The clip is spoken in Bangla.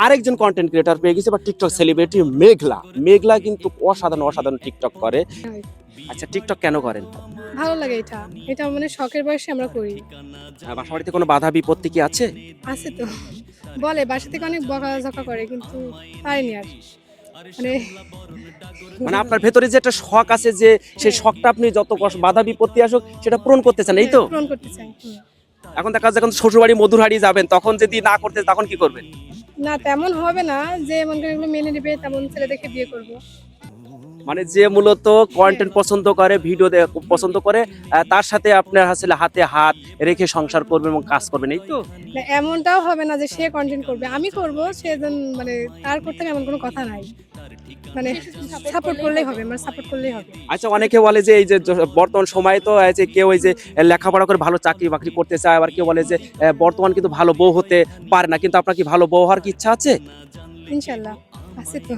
আরেকজন কন্টেন্ট ক্রিয়েটর পেয়ে গেছে বা টিকটক সেলিব্রিটি মেঘলা। মেঘলা কিন্তু অসাধারণ অসাধারণ টিকটক করে। আচ্ছা, টিকটক কেন করেন? ভালো লাগে এটা। এটা মানে শখের বয়সে আমরা করি। বাসা বাড়িতে কোনো বাধা বিপত্তি কি আছে? আছে তো। বলে বাসা থেকে অনেক বকাঝকা করে কিন্তু পারিনি আর। মানে মানে আপনার ভেতরে যে একটা শখ আছে, যে সেই শখটা আপনি যত বাধা বিপত্তি আসুক সেটা পূরণ করতে চান, এই তো? পূরণ করতে চাই। এখন দেখা যাচ্ছে যখন শ্বশুরবাড়ি মধুরহারি যাবেন, তখন যদি না করতে তখন কি করবেন? না তেমন হবে না যে মনে করেন এগুলো মেনে নেবে তেমন ছেলে দেখে বিয়ে করব। মানে যে মূলত কন্টেন্ট পছন্দ করে, ভিডিও পছন্দ করে, তার সাথে আপনার আসলে হাতে হাত রেখে সংসার করবেন এবং কাজ করবেন, এই তো? না এমনটাও হবে না যে সে কন্টেন্ট করবে আমি করব সেজন মানে তার করতে এমন কোনো কথা নাই। মানে সাপোর্ট করলেই হবে, মানে সাপোর্ট করলেই হবে। আচ্ছা, অনেকে বলে যে এই যে বর্তমান সময়ে তো এই যে কেউ এই যে লেখাপড়া করে ভালো চাকরি বাকরি করতে চায়, আবার কেউ বলে যে বর্তমান কিন্তু ভালো বউ হতে পারে না, কিন্তু আপনার কি ভালো বউ হওয়ার কি ইচ্ছা আছে? ইনশাআল্লাহ আছে তো।